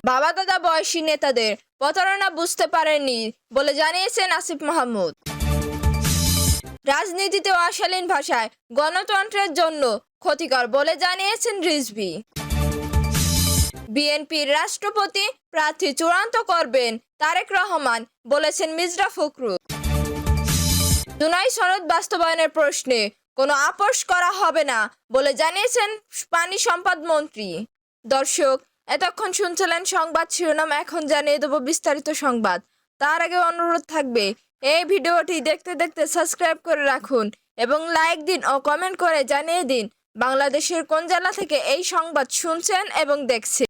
বাবা দাদা বয়সী নেতাদের প্রতারণা বুঝতে পারেননি বলে জানিয়েছেন আসিফ মাহমুদ। রাজনীতিতে অশালীন ভাষায় গণতন্ত্রের জন্য ক্ষতিকর বলে জানিয়েছেন রিজভী। বিএনপির রাষ্ট্রপতি প্রার্থী চূড়ান্ত করবেন তারেক রহমান বলেছেন মির্জা ফখরুল। জুলাই সনদ বাস্তবায়নের প্রশ্নে কোনো আপোষ করা হবে না বলে জানিয়েছেন পানি সম্পদ মন্ত্রী। দর্শক, এতক্ষণ শুনছিলেন সংবাদ শিরোনাম, এখন জানিয়ে দেব বিস্তারিত সংবাদ। তার আগে অনুরোধ থাকবে এই ভিডিওটি দেখতে দেখতে সাবস্ক্রাইব করে রাখুন এবং লাইক দিন ও কমেন্ট করে জানিয়ে দিন বাংলাদেশের কোন জেলা থেকে এই সংবাদ শুনছেন এবং দেখছেন।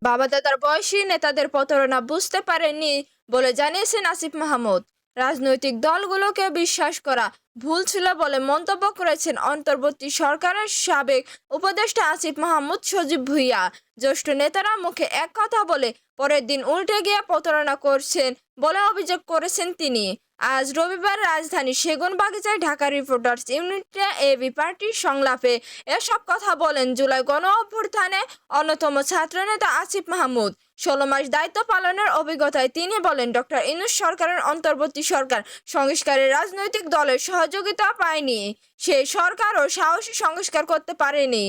বাবা দাদার বয়সী নেতাদের প্রতারণা বুঝতে পারেননি বলে জানিয়েছেন আসিফ মাহমুদ। রাজনৈতিক দলগুলোকে বিশ্বাস করা ভুল ছিল বলে মন্তব্য করেছেন অন্তর্বর্তী সরকারের সাবেক উপদেষ্টা আসিফ মাহমুদ সজীব ভুইয়া। জ্যেষ্ঠ নেতারা মুখে এক কথা বলে পরের দিন উল্টে গিয়ে প্রতারণা করছেন বলে অভিযোগ করেছেন তিনি। আজ রবিবার রাজধানীর সেগুনবাগিচায় ঢাকা রিপোর্টার্স ইউনিটে এবি পার্টির সংলাপে এসব কথা বলেন জুলাই গণ অভ্যুত্থানে অন্যতম ছাত্রনেতা আসিফ মাহমুদ। 16 মাস দায়িত্ব পালনের অভিজ্ঞতায় তিনি বলেন, ডক্টর ইউনূস সরকারের অন্তর্বর্তী সরকার সংস্কারে রাজনৈতিক দলের সহযোগিতা পায়নি। সেই সরকারও সাহসী সংস্কার করতে পারেনি।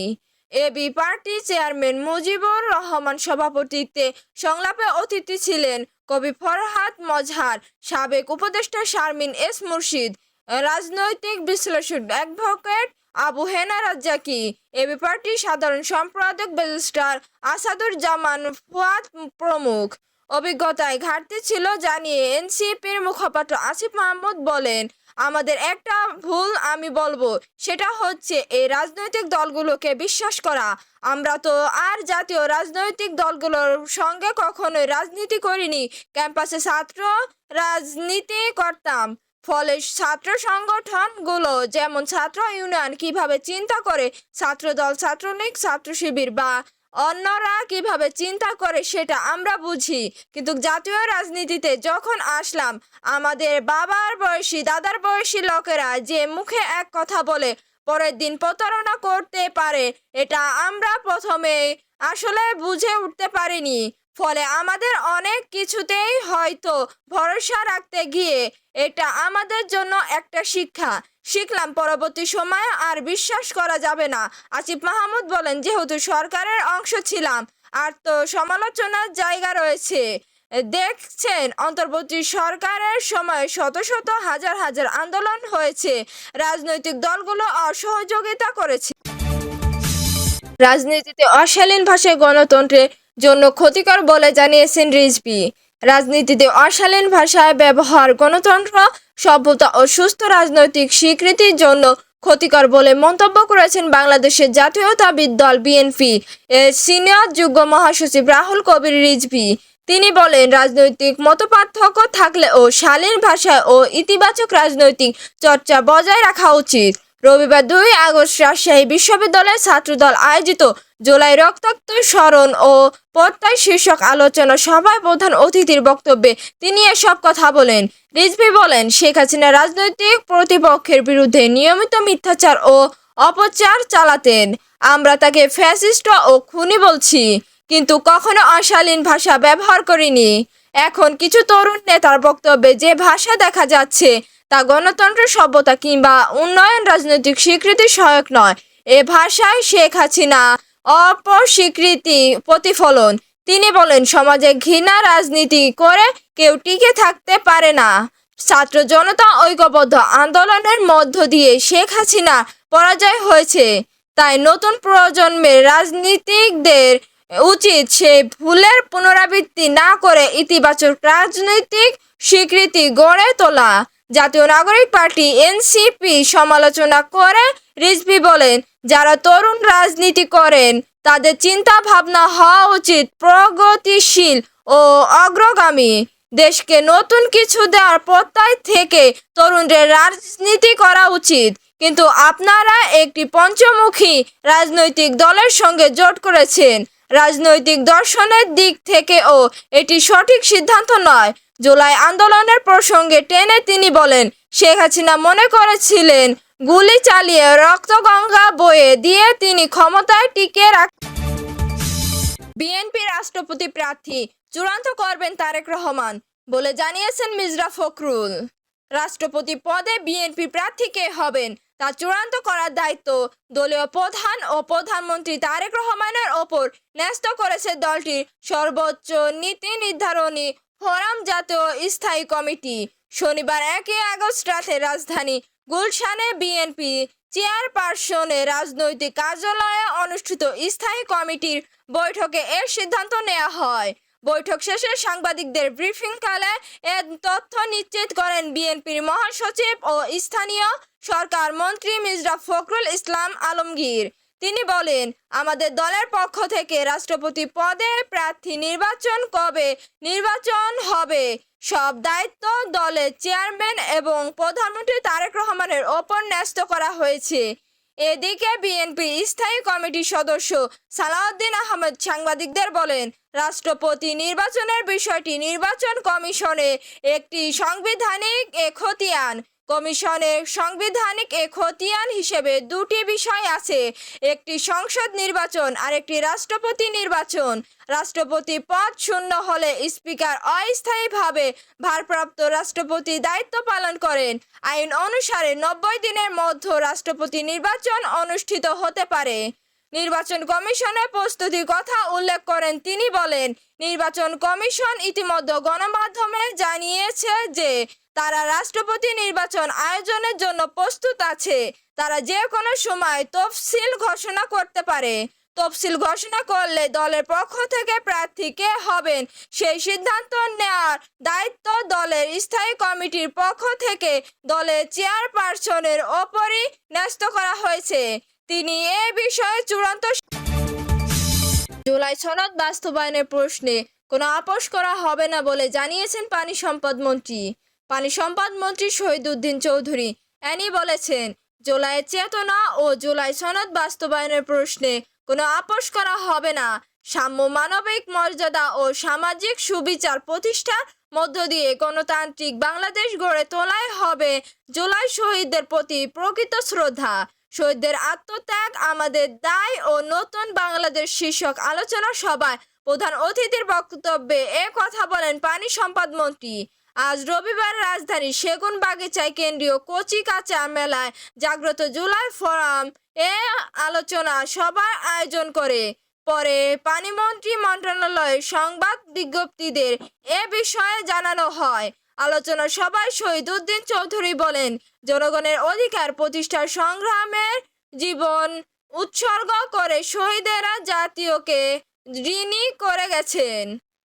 AB party chairman Mujibur Rahman সভাপতিত্বে সংলাপে অতিথি ছিলেন কবি ফরহাদ মজহার, সাবেক উপদেষ্টা শারমিন এস মুর্শিদ, রাজনৈতিক বিশ্লেষক অ্যাডভোকেট আবু হেনা রাজ্জাকি, এবি পার্টির সাধারণ সম্পাদক ব্যারিস্টার আসাদুজ্জামান ফুয়াদ প্রমুখ। অভিজ্ঞতায় ঘাটতি ছিল জানিয়ে এনসিপির মুখপাত্র আসিফ মাহমুদ বলেন, আমাদের একটা ভুল আমি বলবো, সেটা হচ্ছে এই রাজনৈতিক দলগুলোকে বিশ্বাস করা। আমরা তো আর জাতীয় রাজনৈতিক দলগুলোর সঙ্গে কখনোই রাজনীতি করিনি, ক্যাম্পাসে ছাত্র রাজনীতি করতাম। ফলে ছাত্র সংগঠনগুলো যেমন ছাত্র ইউনিয়ন কিভাবে চিন্তা করে, ছাত্রদল, ছাত্রলীগ, ছাত্র শিবির বা অন্যরা কিভাবে চিন্তা করে সেটা আমরা বুঝি। কিন্তু জাতীয় রাজনীতিতে যখন আসলাম, আমাদের বাবার বয়সী দাদার বয়সী লোকেরা যে মুখে এক কথা বলে পরের দিন প্রতারণা করতে পারে, এটা আমরা প্রথমে আসলে বুঝে উঠতে পারিনি। ফলে আমাদের অনেক কিছুতেই হয়তো ভরসা রাখতে গিয়ে এটা আমাদের জন্য একটা শিখলাম পরবর্তী সময়ে আর বিশ্বাস করা যাবে না। আসিফ মাহমুদ বলেন, যেহেতু সরকারের অংশ ছিলাম আর তো সমালোচনার জায়গা রয়েছে। দেখছেন, অন্তর্বর্তী সরকারের সময় শত শত হাজার হাজার আন্দোলন হয়েছে, রাজনৈতিক দলগুলো অসহযোগিতা করেছে। রাজনীতিতে অশালীন ভাষায় গণতন্ত্রের জন্য ক্ষতিকর বলে জানিয়েছেন রিজভী। রাজনীতিতে অশালীন ভাষায় ব্যবহার গণতন্ত্র, সভ্যতা ও সুস্থ রাজনৈতিক স্বীকৃতির জন্য ক্ষতিকর বলে মন্তব্য করেছেন বাংলাদেশের জাতীয়তাবাদী দল বিএনপি এর সিনিয়র যুগ্ম মহাসচিব রাহুল কবির রিজভী। তিনি বলেন, রাজনৈতিক মতপার্থক্য থাকলেও শালীন ভাষায় ও ইতিবাচক রাজনৈতিক চর্চা বজায় রাখা উচিত। রবিবার 2 আগস্ট রাজশাহী বিশ্ববিদ্যালয়ের ছাত্রদল আয়োজিত জুলাই রক্তাক্ত স্মরণ ও প্রত্যয় শীর্ষক আলোচনা সভায় প্রধান অতিথির বক্তব্যে তিনি এসব কথা বলেন। রিজভী বলেন, শেখ হাসিনা রাজনৈতিক প্রতিপক্ষের বিরুদ্ধে নিয়মিত মিথ্যাচার ও অপচার চালাতেন। আমরা তাকে ফ্যাসিস্ট ও খুনি বলছি, কিন্তু কখনো অশালীন ভাষা ব্যবহার করিনি। এখন কিছু তরুণ নেতার বক্তব্যে যে ভাষা দেখা যাচ্ছে তা গণতন্ত্র, সভ্যতা কিংবা উন্নয়ন রাজনৈতিক স্বীকৃতি সহায়ক নয়। এ ভাষায় শেখ হাসিনা অপস্বীকৃতি প্রতিফলন। তিনি বলেন, সমাজে ঘৃণা রাজনীতি করে কেউ টিকে থাকতে পারে না। ছাত্র জনতা ঐক্যবদ্ধ আন্দোলনের মধ্য দিয়ে শেখ হাসিনা পরাজয় হয়েছে। তাই নতুন প্রজন্মের রাজনীতিকদের উচিত সেই ভুলের পুনরাবৃত্তি না করে ইতিবাচক রাজনৈতিক স্বীকৃতি গড়ে তোলা। জাতীয় নাগরিক পার্টি এনসিপি সমালোচনা করে রিজভী বলেন, যারা তরুণ রাজনীতি করেন তাদের চিন্তা ভাবনা হওয়া উচিত প্রগতিশীল ও অগ্রগামী। দেশকে নতুন কিছু দেওয়ার প্রত্যয় থেকে তরুণদের রাজনীতি করা উচিত। কিন্তু আপনারা একটি পঞ্চমুখী রাজনৈতিক দলের সঙ্গে জোট করেছেন। রাজনৈতিক দর্শনের দিক থেকেও এটি সঠিক সিদ্ধান্ত নয়। জুলাই আন্দোলনের প্রসঙ্গে টেনে তিনি বলেন, শেখ হাসিনা মনে করেছিলেন গুলি চালিয়ে রক্তগঙ্গা বয়ে দিয়ে তিনি ক্ষমতায় টিকে রাখবেন। বিএনপির রাষ্ট্রপতি প্রার্থী চূড়ান্ত করবেন তারেক রহমান বলে জানিয়েছেন মির্জা ফখরুল। রাষ্ট্রপতি পদে বিএনপি প্রার্থী কে হবেন তা চূড়ান্ত করার দায়িত্ব দলীয় প্রধান ও প্রধানমন্ত্রী তারেক রহমানের ওপর ন্যস্ত করেছে দলটির সর্বোচ্চ নীতি নির্ধারণী ফোরাম জাতীয় স্থায়ী কমিটি। শনিবার 1 আগস্ট রাতে রাজধানী গুলশানে বিএনপি চেয়ারপারসনের রাজনৈতিক কার্যালয়ে অনুষ্ঠিত স্থায়ী কমিটির বৈঠকে এর সিদ্ধান্ত নেওয়া হয়। বৈঠক শেষে সাংবাদিকদের ব্রিফিংকালে এ তথ্য নিশ্চিত করেন বিএনপির মহাসচিব ও স্থানীয় সরকার মন্ত্রী মির্জা ফখরুল ইসলাম আলমগীর। তিনি বলেন, আমাদের দলের পক্ষ থেকে রাষ্ট্রপতি পদে প্রার্থী নির্বাচন কবে নির্বাচন হবে সব দায়িত্ব দলের চেয়ারম্যান এবং প্রধানমন্ত্রী তারেক রহমানের ওপর ন্যস্ত করা হয়েছে। এদিকে বিএনপি স্থায়ী কমিটির সদস্য সালাউদ্দিন আহমেদ সাংবাদিকদের বলেন, রাষ্ট্রপতি নির্বাচনের বিষয়টি নির্বাচন কমিশনে একটি সাংবিধানিক এখতিয়ান। কমিশনের সাংবিধানিক এখতিয়ান হিসেবে দুটি বিষয় আছে, একটি সংসদ নির্বাচন আর একটি রাষ্ট্রপতি নির্বাচন। রাষ্ট্রপতি পদ শূন্য হলে স্পিকার অস্থায়ীভাবে ভারপ্রাপ্ত রাষ্ট্রপতি দায়িত্ব পালন করেন। আইন অনুসারে 90 দিনের মধ্যে রাষ্ট্রপতি নির্বাচন অনুষ্ঠিত হতে পারে। নির্বাচন কমিশনের প্রস্তুতির কথা উল্লেখ করেন তিনি বলেন, নির্বাচন কমিশন ইতিমধ্যে গণমাধ্যমে জানিয়েছে যে তারা রাষ্ট্রপতি নির্বাচন আয়োজনের জন্য প্রস্তুত আছে। তারা যে কোনো সময় তফসিল ঘোষণা করতে পারে। তফসিল ঘোষণা করলে দলের পক্ষ থেকে প্রার্থী কে হবেন সেই সিদ্ধান্ত নেওয়ার দায়িত্ব দলের স্থায়ী কমিটির পক্ষ থেকে দলের চেয়ারপারসনের ওপরই ন্যস্ত করা হয়েছে। তিনি এ বিষয়ে চূড়ান্ত জুলাই সনদ বাস্তবায়নের প্রশ্নে কোনো আপোষ করা হবে না বলে জানিয়েছেন পানি সম্পদ মন্ত্রী। পানি সম্পদ মন্ত্রী শহীদ উদ্দিন চৌধুরী এনি বলেছেন, জুলাইয়ের চেতনা ও জুলাই সনদ বাস্তবায়নের প্রশ্নে কোনো আপোষ করা হবে না। সাম্য, মানবিক মর্যাদা ও সামাজিক সুবিচার প্রতিষ্ঠার মধ্য দিয়ে গণতান্ত্রিক বাংলাদেশ গড়ে তোলাই হবে জুলাই শহীদদের প্রতি প্রকৃত শ্রদ্ধা। শহীদদের আত্মত্যাগ আমাদের দায় ও নতুন বাংলাদেশ শীর্ষক আলোচনা সভায় প্রধান অতিথির বক্তব্যে এ কথা বলেন পানি সম্পদ মন্ত্রী। আজ রবিবার রাজধানীর সেগুন বাগিচায় কেন্দ্রীয় কচি কাঁচা মেলায় জাগ্রত জুলাই ফোরাম এ আলোচনা সভার আয়োজন করে। পরে পানিমন্ত্রী মন্ত্রণালয়ের সংবাদ বিজ্ঞপ্তিদের এ বিষয়ে জানানো হয়। আলোচনা সভায় শহীদ উদ্দিন চৌধুরী বলেন, জনগণের অধিকার প্রতিষ্ঠার সংগ্রামে জীবন উৎসর্গ করে শহীদেরা জাতীয়কে ঋণী করে গেছেন।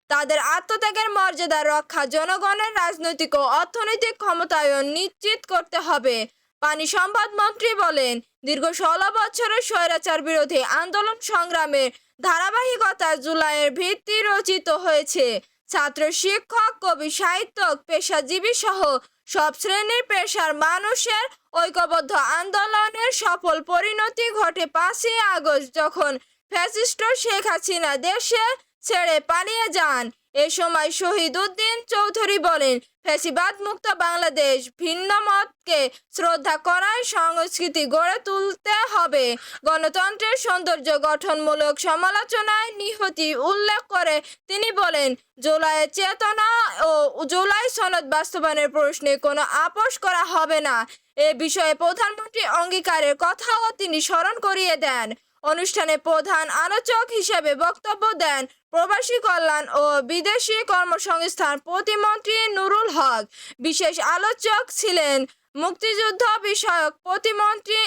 তাদের আত্মত্যাগের মর্যাদা রক্ষা, জনগণের রাজনৈতিক ও অর্থনৈতিক ক্ষমতায়ন নিশ্চিত করতে হবে। পানি সম্পদ মন্ত্রী বলেন, দীর্ঘ 16 বছরের স্বৈরাচার বিরোধী আন্দোলন সংগ্রামের ধারাবাহিকতা জুলাইয়ের ভিত্তি রচিত হয়েছে। ছাত্র, শিক্ষক, কবি, সাহিত্যক, পেশাজীবী সহ সব শ্রেণীর পেশার মানুষের ঐক্যবদ্ধ আন্দোলনের সফল পরিণতি ঘটে 5ই আগস্ট, যখন ফ্যাসিস্ট শেখ হাসিনা দেশে ছেড়ে পালিয়ে যান। এ সময় শহীদ উদ্দিন চৌধুরী বলেন, ফ্যাসিবাদ মুক্ত বাংলাদেশ ভিন্ন মতকে শ্রদ্ধা করার সংস্কৃতি গড়ে তুলতে হবে। গণতন্ত্রের সৌন্দর্য গঠনমূলক সমালোচনায় নিহতি উল্লেখ করে তিনি বলেন, জুলাইয়ের চেতনা ও জুলাই সনদ বাস্তবায়নের প্রশ্নে কোনো আপোষ করা হবে না। এ বিষয়ে প্রধানমন্ত্রী অঙ্গীকারের কথাও তিনি স্মরণ করিয়ে দেন। অনুষ্ঠানে প্রধান আলোচক হিসেবে বক্তব্য দেন প্রবাসী কল্যাণ ও বিদেশি কর্মসংস্থান প্রতিমন্ত্রী নুরুল হক। বিশেষ আলোচক ছিলেন মুক্তিযুদ্ধ বিষয়ক প্রতিমন্ত্রী